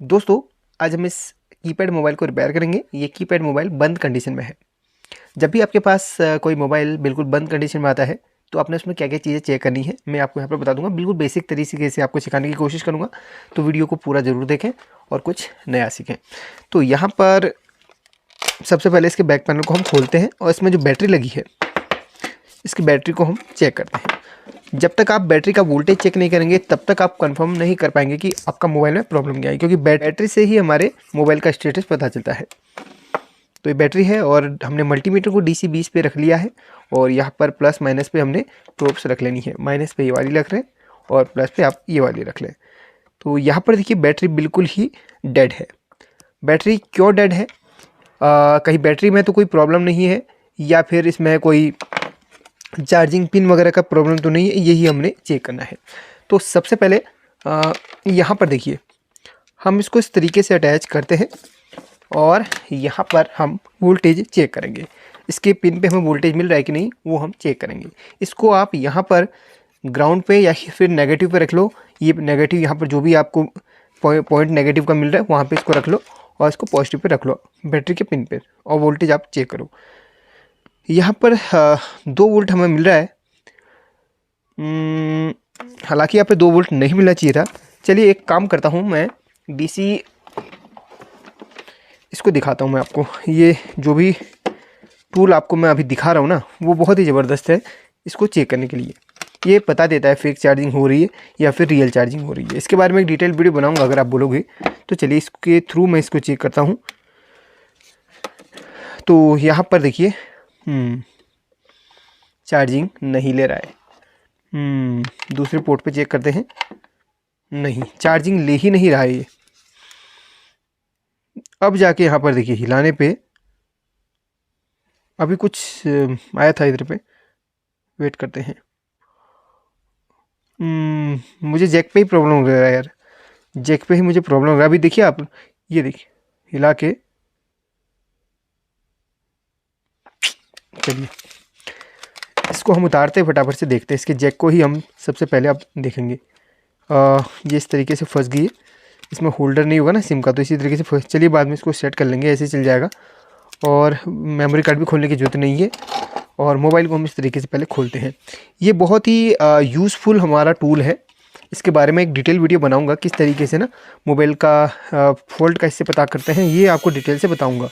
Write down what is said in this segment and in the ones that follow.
दोस्तों, आज हम इस कीपैड मोबाइल को रिपेयर करेंगे। ये कीपैड मोबाइल बंद कंडीशन में है। जब भी आपके पास कोई मोबाइल बिल्कुल बंद कंडीशन में आता है तो आपने उसमें क्या क्या चीज़ें चेक करनी है मैं आपको यहाँ पर बता दूंगा। बिल्कुल बेसिक तरीके से आपको सिखाने की कोशिश करूँगा, तो वीडियो को पूरा ज़रूर देखें और कुछ नया सीखें। तो यहाँ पर सबसे पहले इसके बैक पैनल को हम खोलते हैं और इसमें जो बैटरी लगी है इसकी बैटरी को हम चेक करते हैं। जब तक आप बैटरी का वोल्टेज चेक नहीं करेंगे तब तक आप कंफर्म नहीं कर पाएंगे कि आपका मोबाइल में प्रॉब्लम क्या है, क्योंकि बैटरी से ही हमारे मोबाइल का स्टेटस पता चलता है। तो ये बैटरी है और हमने मल्टीमीटर को DC 20 पे रख लिया है और यहाँ पर प्लस माइनस पे हमने प्रोब्स रख लेनी है। माइनस पे ये वाली रख लें और प्लस पे आप ये वाली रख लें। तो यहाँ पर देखिए बैटरी बिल्कुल ही डेड है। बैटरी क्यों डेड है? कहीं बैटरी में तो कोई प्रॉब्लम नहीं है या फिर इसमें कोई चार्जिंग पिन वगैरह का प्रॉब्लम तो नहीं है, यही हमने चेक करना है। तो सबसे पहले यहाँ पर देखिए हम इसको इस तरीके से अटैच करते हैं और यहाँ पर हम वोल्टेज चेक करेंगे। इसके पिन पे हमें वोल्टेज मिल रहा है कि नहीं वो हम चेक करेंगे। इसको आप यहाँ पर ग्राउंड पे या फिर नेगेटिव पे रख लो। ये नेगेटिव यहाँ पर जो भी आपको पॉइंट नेगेटिव का मिल रहा है वहाँ पे इसको रख लो और इसको पॉजिटिव पे रख लो बैटरी के पिन पे, और वोल्टेज आप चेक करो। यहाँ पर 2 वोल्ट हमें मिल रहा है। हालांकि यहाँ पे 2 वोल्ट नहीं मिलना चाहिए था। चलिए एक काम करता हूँ, मैं DC इसको दिखाता हूँ मैं आपको। ये जो भी टूल आपको मैं अभी दिखा रहा हूँ ना वो बहुत ही ज़बरदस्त है इसको चेक करने के लिए। ये बता देता है फेक चार्जिंग हो रही है या फिर रियल चार्जिंग हो रही है। इसके बारे में एक डिटेल वीडियो बनाऊँगा अगर आप बोलोगे तो। चलिए इसके थ्रू मैं इसको चेक करता हूँ। तो यहाँ पर देखिए चार्जिंग नहीं ले रहा है। दूसरे पोर्ट पे चेक करते हैं। नहीं, चार्जिंग ले ही नहीं रहा है ये। अब जाके यहाँ पर देखिए हिलाने पे अभी कुछ आया था इधर पे। वेट करते हैं। मुझे जैक पे ही प्रॉब्लम हो रहा है यार। जैक पे ही मुझे प्रॉब्लम हो रहा है। अभी देखिए आप, ये देखिए हिला के। चलिए इसको हम उतारते हैं, फटाफट से देखते हैं। इसके जैक को ही हम सबसे पहले आप देखेंगे। ये इस तरीके से फंस गई है। इसमें होल्डर नहीं होगा ना सिम का, तो इसी तरीके से फंस। चलिए बाद में इसको सेट कर लेंगे, ऐसे चल जाएगा। और मेमोरी कार्ड भी खोलने की ज़रूरत नहीं है। और मोबाइल को हम इस तरीके से पहले खोलते हैं। ये बहुत ही यूज़फुल हमारा टूल है। इसके बारे में एक डिटेल वीडियो बनाऊंगा, किस तरीके से ना मोबाइल का फॉल्ट कैसे पता करते हैं ये आपको डिटेल से बताऊंगा।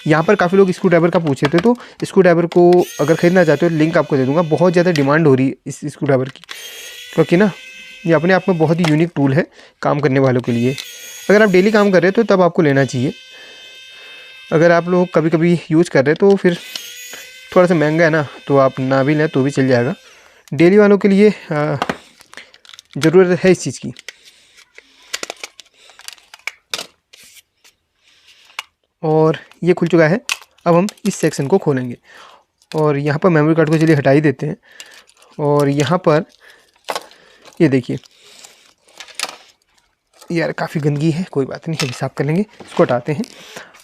यहाँ पर काफ़ी लोग स्क्रू ड्राइवर का पूछे थे, तो स्क्रू ड्राइवर को अगर ख़रीदना चाहते हो लिंक आपको दे दूँगा। बहुत ज़्यादा डिमांड हो रही है इस स्क्रू ड्राइवर की, क्योंकि ना ये अपने आप में बहुत ही यूनिक टूल है काम करने वालों के लिए। अगर आप डेली काम कर रहे हो तो तब आपको लेना चाहिए। अगर आप लोग कभी कभी यूज़ कर रहे हो तो फिर थोड़ा सा महंगा है ना, तो आप ना भी लें तो भी चल जाएगा। डेली वालों के लिए ज़रूरत है इस चीज़ की। और ये खुल चुका है। अब हम इस सेक्शन को खोलेंगे और यहाँ पर मेमोरी कार्ड को चलिए हटा ही देते हैं। और यहाँ पर ये देखिए यार काफ़ी गंदगी है, कोई बात नहीं, अभी साफ़ कर लेंगे। इसको हटाते हैं।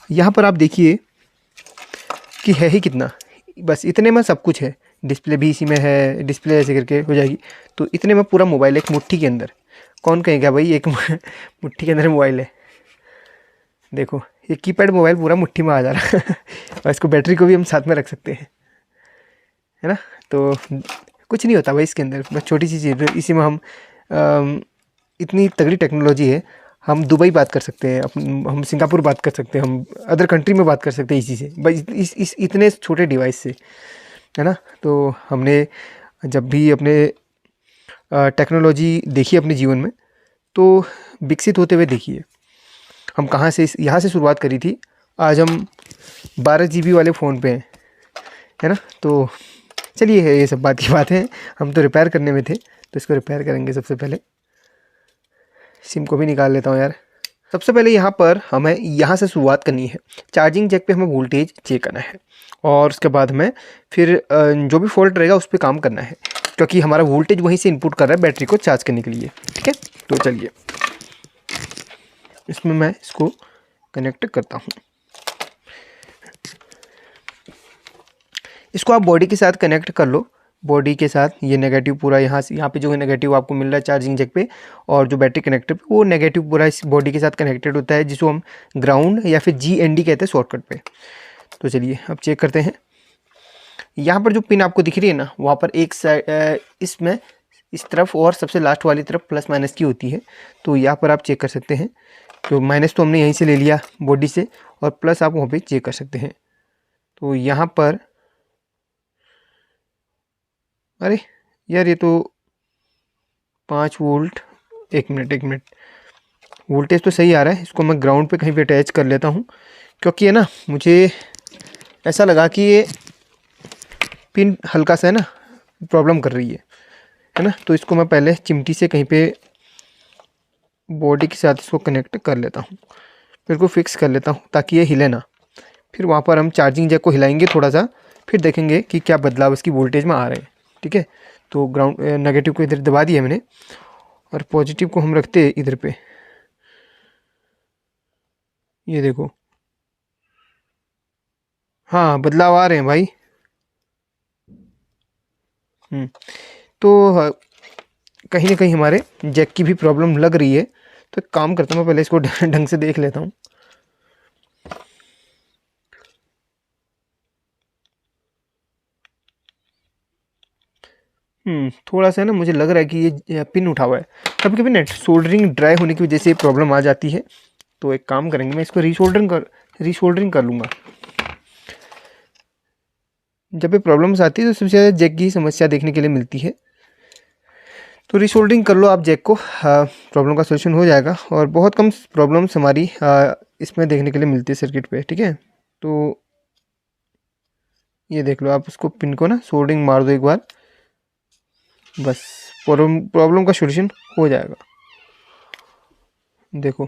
यहाँ पर आप देखिए कि है ही कितना, बस इतने में सब कुछ है। डिस्प्ले भी इसी में है, डिस्प्ले ऐसे करके हो जाएगी। तो इतने में पूरा मोबाइल एक मुट्ठी के अंदर। कौन कहेगा भाई एक मुट्ठी के अंदर मोबाइल है। देखो ये कीपैड मोबाइल पूरा मुट्ठी में आ जा रहा है। और इसको बैटरी को भी हम साथ में रख सकते हैं, है ना। तो कुछ नहीं होता भाई इसके अंदर, बस छोटी सी चीज़। इसी में हम इतनी तगड़ी टेक्नोलॉजी है। हम दुबई बात कर सकते हैं, हम सिंगापुर बात कर सकते हैं, हम अदर कंट्री में बात कर सकते हैं इसी से, बस इस इतने छोटे डिवाइस से, है ना। तो हमने जब भी अपने टेक्नोलॉजी देखी अपने जीवन में तो विकसित होते हुए देखिए। हम कहाँ से यहाँ से शुरुआत करी थी, आज हम 12 GB वाले फ़ोन पे हैं, है ना। तो चलिए है ये सब बात की बात है। हम तो रिपेयर करने में थे, तो इसको रिपेयर करेंगे। सबसे पहले सिम को भी निकाल लेता हूँ यार। सबसे पहले यहाँ पर हमें यहाँ से शुरुआत करनी है। चार्जिंग जैक पे हमें वोल्टेज चेक करना है और उसके बाद हमें फिर जो भी फॉल्ट रहेगा उस पर काम करना है, क्योंकि हमारा वोल्टेज वहीं से इनपुट कर रहा है बैटरी को चार्ज करने के लिए। ठीक है, तो चलिए इसमें मैं इसको कनेक्ट करता हूँ। इसको आप बॉडी के साथ कनेक्ट कर लो। बॉडी के साथ ये नेगेटिव पूरा यहाँ पे जो है नेगेटिव आपको मिल रहा है चार्जिंग जैक पे, और जो बैटरी कनेक्टर पे वो नेगेटिव पूरा इस बॉडी के साथ कनेक्टेड होता है, जिसको हम ग्राउंड या फिर GND कहते हैं शॉर्टकट पे। तो चलिए अब चेक करते हैं। यहाँ पर जो पिन आपको दिख रही है ना, वहाँ पर एक साइड इसमें इस तरफ और सबसे लास्ट वाली तरफ प्लस माइनस की होती है। तो यहाँ पर आप चेक कर सकते हैं। तो माइनस तो हमने यहीं से ले लिया बॉडी से, और प्लस आप वहाँ पे चेक कर सकते हैं। तो यहाँ पर अरे यार, ये तो 5 वोल्ट, एक मिनट, वोल्टेज तो सही आ रहा है। इसको मैं ग्राउंड पे कहीं पे अटैच कर लेता हूँ, क्योंकि है ना मुझे ऐसा लगा कि ये पिन हल्का सा है ना प्रॉब्लम कर रही है ना। तो इसको मैं पहले चिमटी से कहीं पे बॉडी के साथ इसको कनेक्ट कर लेता हूँ, फिर को फिक्स कर लेता हूँ ताकि ये हिले ना। फिर वहाँ पर हम चार्जिंग जैक को हिलाएंगे थोड़ा सा, फिर देखेंगे कि क्या बदलाव इसकी वोल्टेज में आ रहे हैं। ठीक है, तो ग्राउंड नेगेटिव को इधर दबा दिया मैंने, और पॉजिटिव को हम रखते हैं इधर पे। ये देखो, हाँ बदलाव आ रहे हैं भाई। तो कहीं ना कहीं हमारे जैक की भी प्रॉब्लम लग रही है। तो एक काम करता हूँ, मैं पहले इसको ढंग से देख लेता हूँ। थोड़ा सा ना मुझे लग रहा है कि ये पिन उठा हुआ है। कभी कभी नेट सोल्डरिंग ड्राई होने की वजह से प्रॉब्लम आ जाती है। तो एक काम करेंगे, मैं इसको रीसोल्डरिंग कर लूँगा। जब ये प्रॉब्लम्स आती है तो सबसे ज़्यादा जैक की समस्या देखने के लिए मिलती है। तो रीसोल्डरिंग कर लो आप जैक को, प्रॉब्लम का सोल्यूशन हो जाएगा। और बहुत कम प्रॉब्लम्स हमारी इसमें देखने के लिए मिलती है सर्किट पे। ठीक है, तो ये देख लो आप, उसको पिन को ना सोल्डरिंग मार दो एक बार, बस प्रॉब्लम का सोल्यूशन हो जाएगा। देखो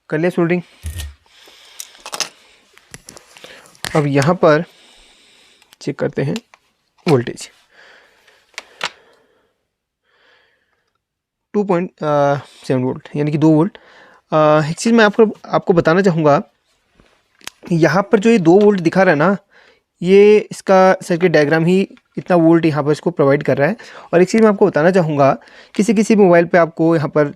कर लिया सोल्डरिंग। अब यहाँ पर चेक करते हैं वोल्टेज। 2.7 वोल्ट यानी कि 2 वोल्ट। एक चीज़ मैं आपको बताना चाहूँगा, यहाँ पर जो ये 2 वोल्ट दिखा रहा है ना, ये इसका सर्किट डायग्राम ही इतना वोल्ट यहाँ पर इसको प्रोवाइड कर रहा है। और एक चीज़ मैं आपको बताना चाहूँगा, किसी मोबाइल पे आपको यहाँ पर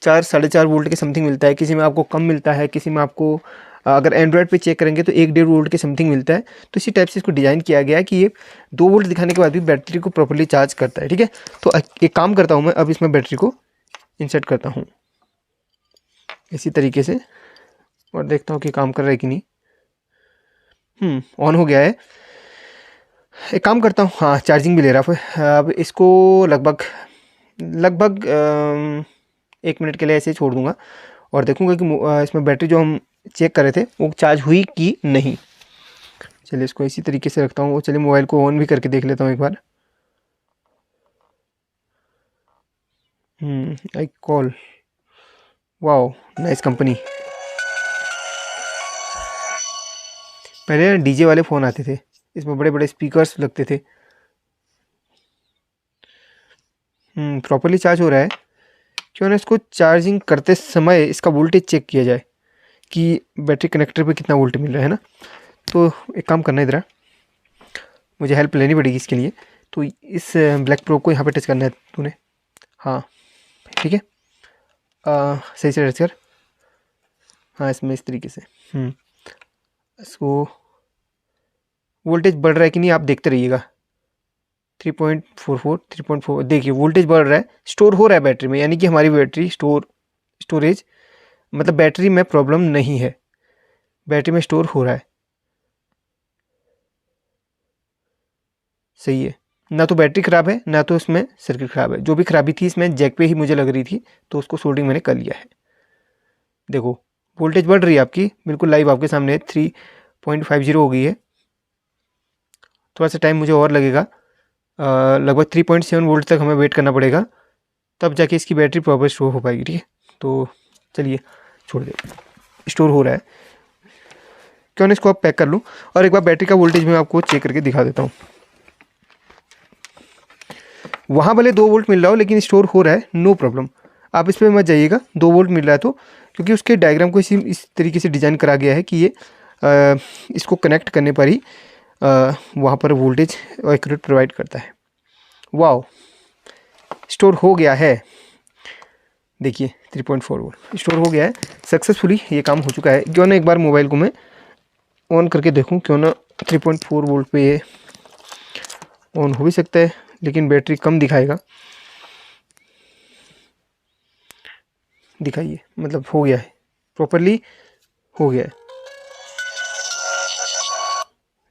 4-4.5 वोल्ट के समथिंग मिलता है, किसी में आपको कम मिलता है, किसी में आपको अगर एंड्रॉयड पे चेक करेंगे तो 1-1.5 वोल्ट के समथिंग मिलता है। तो इसी टाइप से इसको डिज़ाइन किया गया है कि ये 2 वोल्ट दिखाने के बाद भी बैटरी को प्रॉपर्ली चार्ज करता है। ठीक है, तो एक काम करता हूँ मैं, अब इसमें बैटरी को इंसर्ट करता हूँ इसी तरीके से, और देखता हूँ कि काम कर रहा है कि नहीं। ऑन हो गया है। एक काम करता हूँ, हाँ चार्जिंग भी ले रहा है। अब इसको लगभग 1 मिनट के लिए ऐसे ही छोड़ दूँगा, और देखूँगा कि इसमें बैटरी जो हम चेक कर रहे थे वो चार्ज हुई कि नहीं। चलिए इसको इसी तरीके से रखता हूँ। चलिए मोबाइल को ऑन भी करके देख लेता हूँ एक बार। आई कॉल, वाओ नाइस कंपनी। पहले डीजे वाले फ़ोन आते थे, इसमें बड़े बड़े स्पीकर्स लगते थे। प्रॉपर्ली चार्ज हो रहा है। क्यों ना इसको चार्जिंग करते समय इसका वोल्टेज चेक किया जाए कि बैटरी कनेक्टर पे कितना वोल्ट मिल रहा है ना। तो एक काम करना है, इधर मुझे हेल्प लेनी पड़ेगी इसके लिए। तो इस ब्लैक प्रोब को यहाँ पे टच करना है तूने, हाँ ठीक है, सही से टच कर। हाँ इसमें इस तरीके से इसको वोल्टेज बढ़ रहा है कि नहीं आप देखते रहिएगा। 3.44 3.4 देखिए वोल्टेज बढ़ रहा है, स्टोर हो रहा है बैटरी में, यानी कि हमारी बैटरी स्टोरेज मतलब बैटरी में प्रॉब्लम नहीं है, बैटरी में स्टोर हो रहा है। सही है, ना तो बैटरी ख़राब है ना तो इसमें सर्किट ख़राब है। जो भी खराबी थी इसमें जैक पे ही मुझे लग रही थी, तो उसको सोल्डरिंग मैंने कर लिया है। देखो वोल्टेज बढ़ रही है आपकी, बिल्कुल लाइव आपके सामने 3.50 हो गई है। थोड़ा सा टाइम मुझे और लगेगा, लगभग 3.7 वोल्ट तक हमें वेट करना पड़ेगा, तब जाके इसकी बैटरी प्रॉपर स्टोर हो पाएगी। ठीक है, तो चलिए छोड़ दे, स्टोर हो रहा है। क्यों ना इसको आप पैक कर लूँ, और एक बार बैटरी का वोल्टेज मैं आपको चेक करके दिखा देता हूँ। वहाँ भले 2 वोल्ट मिल रहा हो लेकिन स्टोर हो रहा है, नो प्रॉब्लम। आप इस पर मत जाइएगा 2 वोल्ट मिल रहा है तो, क्योंकि उसके डायग्राम को इस तरीके से डिज़ाइन करा गया है कि ये इसको कनेक्ट करने पर ही वहाँ पर वोल्टेज एक्यूरेट प्रोवाइड करता है। वाओ, स्टोर हो गया है, देखिए 3.4 वोल्ट स्टोर हो गया है सक्सेसफुली, ये काम हो चुका है। क्यों ना एक बार मोबाइल को मैं ऑन करके देखूं, क्यों ना 3.4 वोल्ट पे ये ऑन हो भी सकता है, लेकिन बैटरी कम दिखाएगा। दिखाइए, मतलब हो गया है, प्रॉपरली हो गया है,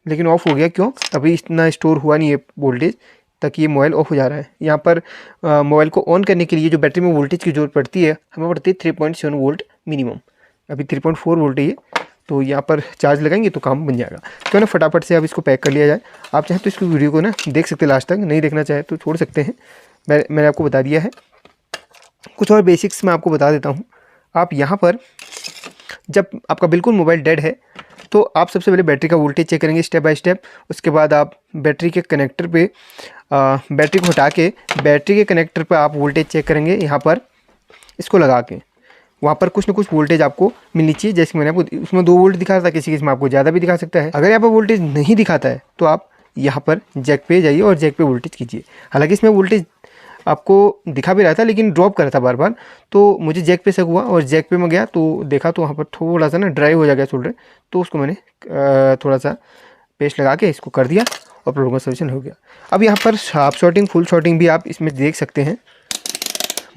लेकिन ऑफ हो गया। क्यों? अभी इतना स्टोर हुआ नहीं है वोल्टेज, तक ये मोबाइल ऑफ हो जा रहा है। यहाँ पर मोबाइल को ऑन करने के लिए जो बैटरी में वोल्टेज की जरूरत पड़ती है, हमें पड़ती है 3.7 वोल्ट मिनिमम। अभी 3.4 वोल्ट है ये, तो यहाँ पर चार्ज लगाएंगे तो काम बन जाएगा। क्यों ना फटाफट से अब इसको पैक कर लिया जाए। आप चाहें तो इसको वीडियो को ना देख सकते हैं लास्ट तक, नहीं देखना चाहे तो छोड़ सकते हैं। मैंने आपको बता दिया है। कुछ और बेसिक्स मैं आपको बता देता हूँ। आप यहाँ पर जब आपका बिल्कुल मोबाइल डेड है तो आप सबसे पहले बैटरी का वोल्टेज चेक करेंगे स्टेप बाय स्टेप। उसके बाद आप बैटरी के कनेक्टर पे बैटरी को हटा के बैटरी के कनेक्टर पे आप वोल्टेज चेक करेंगे। यहाँ पर इसको लगा के वहाँ पर कुछ ना कुछ वोल्टेज आपको मिलनी चाहिए। जैसे मैंने आपको उसमें 2 वोल्ट दिखा था, किसी किसी में आपको ज़्यादा भी दिखा सकता है। अगर यहाँ पर वोल्टेज नहीं दिखाता है तो आप यहाँ पर जैक पे जाइए और जैक पे वोल्टेज कीजिए। हालांकि इसमें वोल्टेज आपको दिखा भी रहा था लेकिन ड्रॉप कर रहा था बार बार, तो मुझे जैक पे शक हुआ और जैक पे मैं गया तो देखा तो वहाँ पर थोड़ा सा ना ड्राई हो जाएगा शोल्डर, तो उसको मैंने थोड़ा सा पेस्ट लगा के इसको कर दिया और प्रॉब्लम का सोल्यूशन हो गया। अब यहाँ पर हाफ शॉर्टिंग फुल शॉर्टिंग भी आप इसमें देख सकते हैं।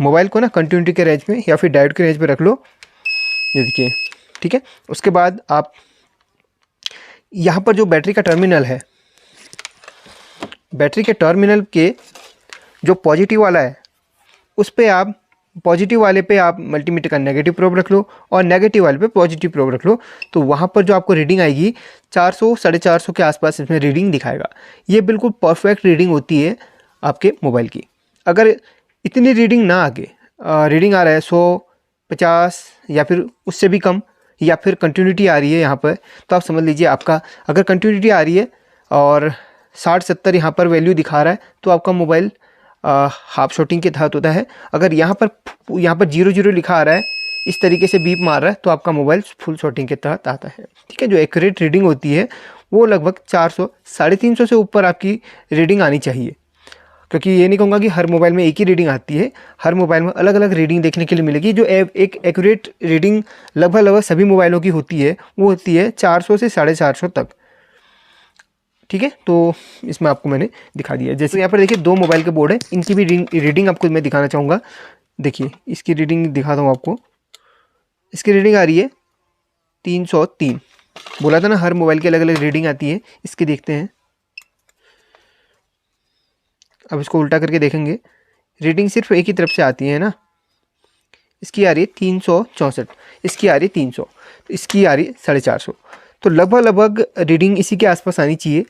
मोबाइल को ना कंटिन्यूटी के रेंज में या फिर डायोड के रेंज में रख लो, ये देखिए, ठीक है। उसके बाद आप यहाँ पर जो बैटरी का टर्मिनल है, बैटरी के टर्मिनल के जो पॉजिटिव वाला है उस पे आप पॉजिटिव वाले पे आप मल्टीमीटर का नेगेटिव प्रोब रख लो और नेगेटिव वाले पे पॉजिटिव प्रोब रख लो, तो वहाँ पर जो आपको रीडिंग आएगी 400 450 के आसपास इसमें रीडिंग दिखाएगा। ये बिल्कुल परफेक्ट रीडिंग होती है आपके मोबाइल की। अगर इतनी रीडिंग ना आगे रीडिंग आ रहा है 100 50 या फिर उससे भी कम, या फिर कंटिन्यूटी आ रही है यहाँ पर, तो आप समझ लीजिए आपका अगर कंटिन्यूटी आ रही है और 60-70 यहाँ पर वैल्यू दिखा रहा है तो आपका मोबाइल हाफ शॉटिंग के तहत होता है। अगर यहाँ पर 0 लिखा आ रहा है, इस तरीके से बीप मार रहा है, तो आपका मोबाइल फुल शॉटिंग के तहत आता है। ठीक है, जो एक्यूरेट रीडिंग होती है वो लगभग 400 350 से ऊपर आपकी रीडिंग आनी चाहिए। क्योंकि ये नहीं कहूँगा कि हर मोबाइल में एक ही रीडिंग आती है, हर मोबाइल में अलग अलग रीडिंग देखने के लिए मिलेगी। जो एक एक्यूरेट रीडिंग लगभग सभी मोबाइलों की होती है वो होती है 400 से 450 तक। ठीक है, तो इसमें आपको मैंने दिखा दिया। जैसे यहाँ पर देखिए 2 मोबाइल के बोर्ड है, इनकी भी रीडिंग आपको मैं दिखाना चाहूँगा। देखिए इसकी रीडिंग दिखाता हूँ आपको। इसकी रीडिंग आ रही है 303। बोला था ना हर मोबाइल की अलग अलग रीडिंग आती है। इसकी देखते हैं, अब इसको उल्टा करके देखेंगे, रीडिंग सिर्फ एक ही तरफ से आती है ना। इसकी आ रही है 364, इसकी आ रही है 300, तो इसकी आ रही है 450। तो लगभग रीडिंग इसी के आसपास आनी चाहिए,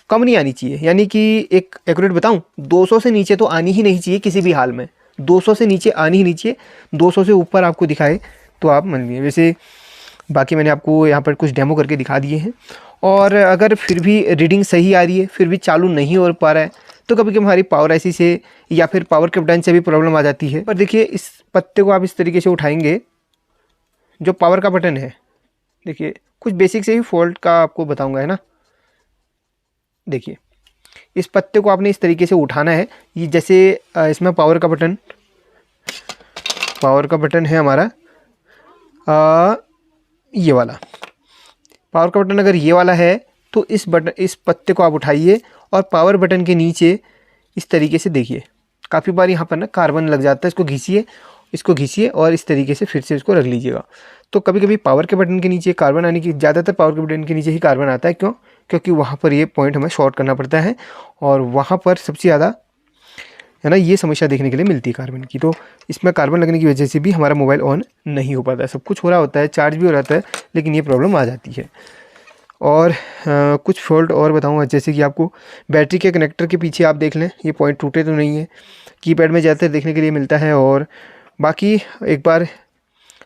कम नहीं आनी चाहिए। यानी कि एक एक्यूरेट बताऊं, 200 से नीचे तो आनी ही नहीं चाहिए किसी भी हाल में। 200 से नीचे आनी ही नहीं चाहिए। 200 से ऊपर आपको दिखाए तो आप मान लीजिए। वैसे बाकी मैंने आपको यहाँ पर कुछ डेमो करके दिखा दिए हैं। और अगर फिर भी रीडिंग सही आ रही है, फिर भी चालू नहीं हो पा रहा है, तो कभी कभी हमारी पावर ऐसी से या फिर पावर के बटन से भी प्रॉब्लम आ जाती है। पर देखिए इस पत्ते को आप इस तरीके से उठाएंगे, जो पावर का बटन है, देखिए कुछ बेसिक से ही फॉल्ट का आपको बताऊंगा, है ना। देखिए इस पत्ते को आपने इस तरीके से उठाना है। ये जैसे इसमें पावर का बटन है हमारा ये वाला पावर का बटन। अगर ये वाला है तो इस पत्ते को आप उठाइए और पावर बटन के नीचे इस तरीके से देखिए, काफ़ी बार यहाँ पर ना कार्बन लग जाता है। इसको घिसिए और इस तरीके से फिर से इसको रख लीजिएगा। तो कभी कभी पावर के बटन के नीचे कार्बन आने की, ज़्यादातर पावर के बटन के नीचे ही कार्बन आता है। क्यों? क्योंकि वहाँ पर ये पॉइंट हमें शॉर्ट करना पड़ता है और वहाँ पर सबसे ज़्यादा, है ना, ये समस्या देखने के लिए मिलती है कार्बन की। तो इसमें कार्बन लगने की वजह से भी हमारा मोबाइल ऑन नहीं हो पाता है। सब कुछ हो रहा होता है, चार्ज भी हो रहा है, लेकिन ये प्रॉब्लम आ जाती है। और कुछ फॉल्ट और बताऊंगा, जैसे कि आपको बैटरी के कनेक्टर के पीछे आप देख लें, ये पॉइंट टूटे तो नहीं है। कीपैड में ज़्यादातर देखने के लिए मिलता है। और बाकी एक बार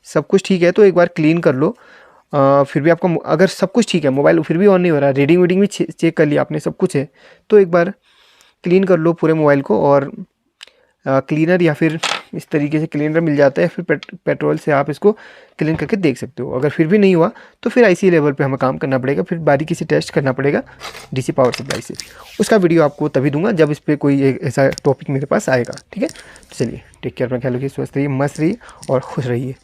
सब कुछ ठीक है तो एक बार क्लीन कर लो। फिर भी आपका अगर सब कुछ ठीक है, मोबाइल फिर भी ऑन नहीं हो रहा, रीडिंग वीडिंग भी चेक कर लिया आपने, सब कुछ है, तो एक बार क्लीन कर लो पूरे मोबाइल को और क्लीनर या फिर इस तरीके से क्लीनर मिल जाता है, फिर पेट्रोल से आप इसको क्लीन करके देख सकते हो। अगर फिर भी नहीं हुआ तो फिर IC लेवल पे हमें काम करना पड़ेगा, फिर बारीकी से टेस्ट करना पड़ेगा DC पावर सप्लाई से। उसका वीडियो आपको तभी दूंगा जब इस पर कोई एक ऐसा टॉपिक मेरे पास आएगा। ठीक है, चलिए टेक केयर, अपना ख्याल रखिए, स्वस्थ रहिए, मस्त रहिए और खुश रहिए।